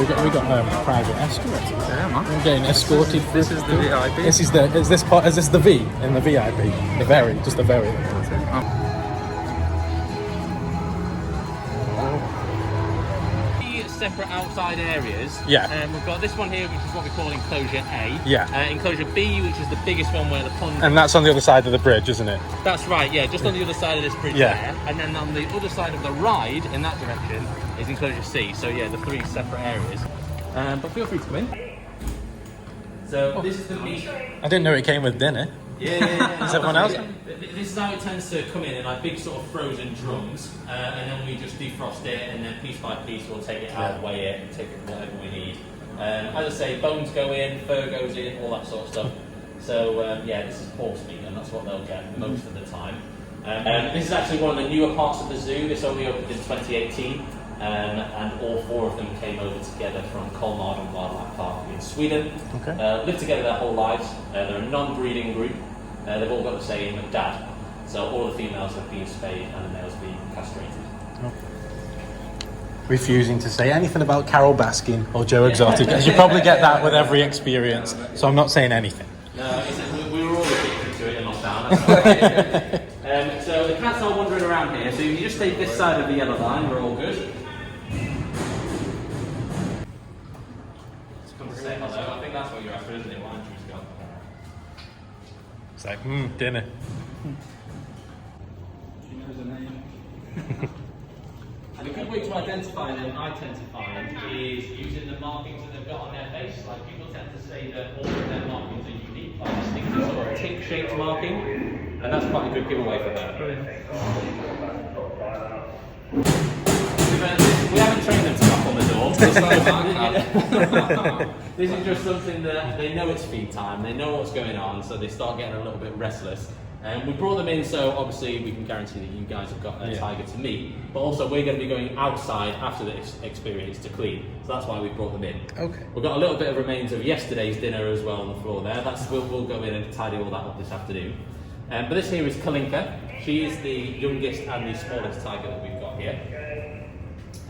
We got private escort. Yeah, man. I'm getting escorted. This is the VIP. Is this the V in the VIP? The very, just the very. Separate outside areas. Yeah. We've got this one here, which is what we call Enclosure A. Yeah. Enclosure B, which is the biggest one where the pond. And that's on the other side of the bridge, isn't it? That's right. Yeah, just on the other side of this bridge there, and then on the other side of the ride in that direction is Enclosure C. So yeah, the 3 separate areas. But feel free to come in. So this is the meat. I didn't know it came with dinner. Yeah. Is everyone else? This is how it tends to come in like big sort of frozen drums, and then we just defrost it, and then piece by piece we'll take it out, weigh it, and take it whatever we need. As I say, bones go in, fur goes in, all that sort of stuff. So yeah, this is horse meat, and that's what they'll get most of the time. This is actually one of the newer parts of the zoo. This only opened in 2018. And all 4 of them came over together from Kolmården Wildlife Park in Sweden. Okay. Lived together their whole lives. They're a non-breeding group. They've all got the same dad. So all the females have been spayed and the males been castrated. Refusing to say anything about Carol Baskin or Joe Exotic, as you probably get that with every experience. So I'm not saying anything. No, we were all addicted to it in lockdown. That's right. So the cats are wandering around here. So if you just take this side of the yellow line, we're all good. Say hello. I think that's what you're after, isn't it? Why don't you just go? It's like, dinner. She knows her name. And a good way to identify them, I tend to find, is using the markings that they've got on their face. Like people tend to say that all of their markings are unique, like distinctive sort of tick-shaped marking, and that's quite a good giveaway for her. We haven't trained them to knock on the door. This is just something that they know it's feed time, they know what's going on, so they start getting a little bit restless. And we brought them in so obviously we can guarantee that you guys have got a tiger to meet, but also we're going to be going outside after this experience to clean, so that's why we brought them in. Okay. We've got a little bit of remains of yesterday's dinner as well on the floor there. We'll go in and tidy all that up this afternoon. But this here is Kalinka. She is the youngest and the smallest tiger that we've got here.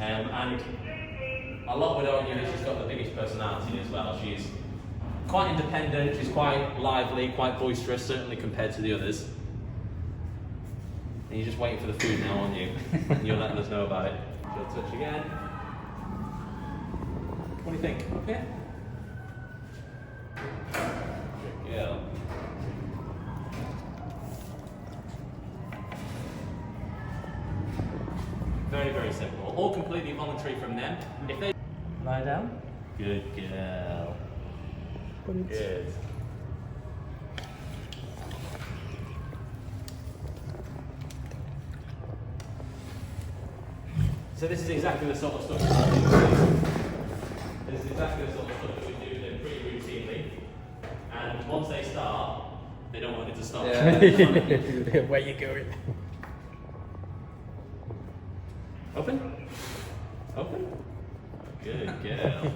And a lot would argue that she's got the biggest personality as well. She's quite independent, she's quite lively, quite boisterous, certainly compared to the others. And you're just waiting for the food now, aren't you? And you're letting us know about it. She'll touch again. What do you think? Okay? Good girl. Very, very simple. All completely voluntary from them. If they lie down. Good girl. Good. So this is exactly the sort of stuff that we do them pretty routinely. And once they start, they don't want it to stop. Yeah. Where you going? Open? Open? Good girl.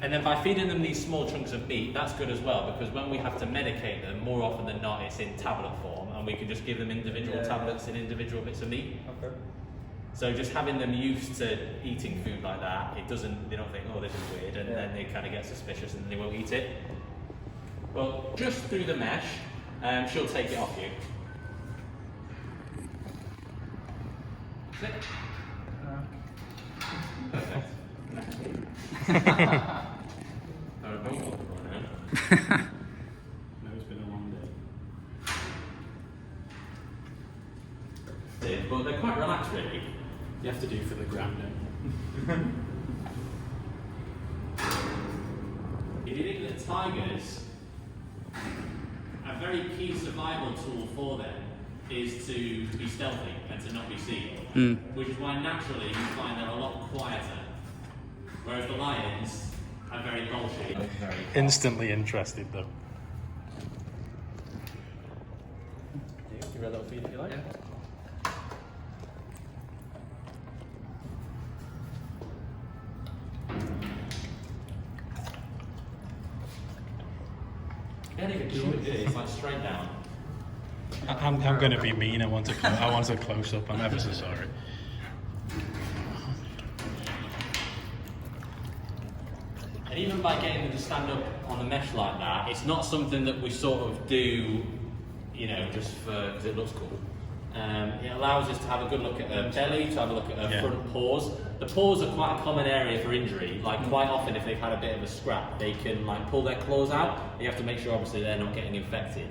And then by feeding them these small chunks of meat, that's good as well, because when we have to medicate them, more often than not, it's in tablet form, and we can just give them individual tablets and individual bits of meat. Okay. So just having them used to eating food like that, they don't think, oh, this is weird, and then they kind of get suspicious and they won't eat it. Well, just through the mesh, she'll take it off you. Sit. Perfect. No, it's been a long day. But they're quite relaxed, really. You have to do for the gram, If you think that tigers, a very key survival tool for them is to be stealthy and to not be seen, which is why naturally you find they're a lot quieter, whereas the lions are very bolshy. Instantly interested, though. Give her a little feed if you like. You don't even chew it, do you? It's like straight down. I'm going to be mean. I want a close up. I'm ever so sorry. And even by getting them to stand up on the mesh like that, it's not something that we sort of do, you know, just because it looks cool. It allows us to have a good look at her belly, to have a look at her front paws. The paws are quite a common area for injury. Like quite often, if they've had a bit of a scrap, they can like pull their claws out. You have to make sure, obviously, they're not getting infected.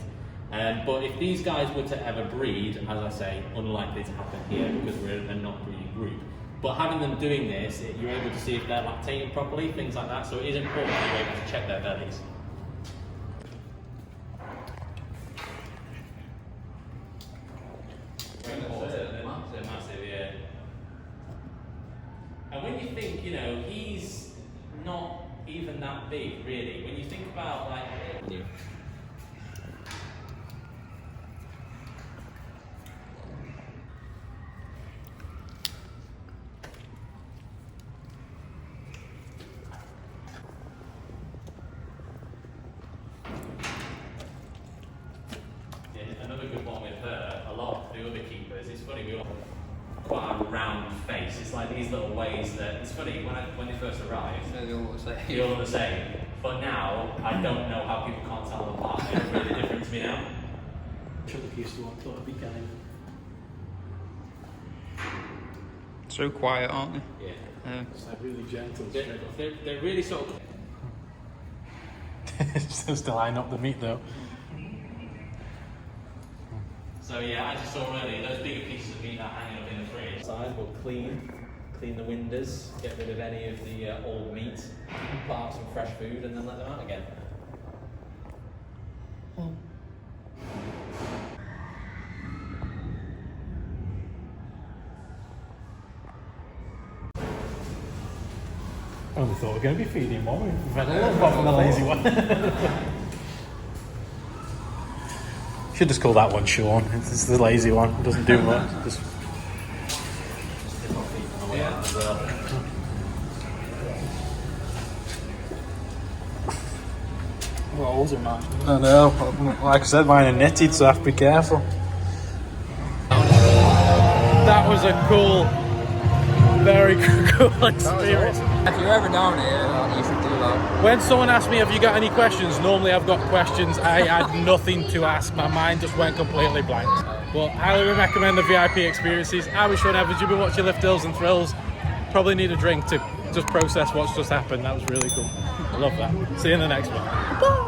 But if these guys were to ever breed, as I say, unlikely to happen here because we're a not breeding group. But having them doing this, you're able to see if they're lactating properly, things like that. So it is important that you're able to check their bellies. They're massive, yeah. And when you think, you know, he's not even that big, really. When you think about, like... Another good one with her, a lot of the other keepers, it's funny, we all have quite a round face. It's like these little ways that, it's funny, when they first arrived, They all look the same. they all look the same. But now, I don't know how people can't tell them apart. They're really different to me now. So quiet, aren't they? Yeah. It's like really gentle. They're really sort of... Still eyeing up the meat though. So yeah, as you saw earlier, those bigger pieces of meat are hanging up in the fridge. Side, we'll clean the windows, get rid of any of the old meat, put out some fresh food, and then let them out again. I only thought we were going to be feeding one. We've had a little apart from the lazy one. Should just call that one Sean. It's the lazy one. It doesn't do much. Just... Rolls are mine. I know. Like I said, mine are knitted, so I have to be careful. That was a cool, very cool experience. If you're ever down here, you should do that. When someone asks me, have you got any questions? Normally I've got questions. I had nothing to ask. My mind just went completely blank. But highly recommend the VIP experiences. I was Sean Evans. You've been watching Lift Hills and Thrills. Probably need a drink to just process what's just happened. That was really cool. I love that. See you in the next one. Bye.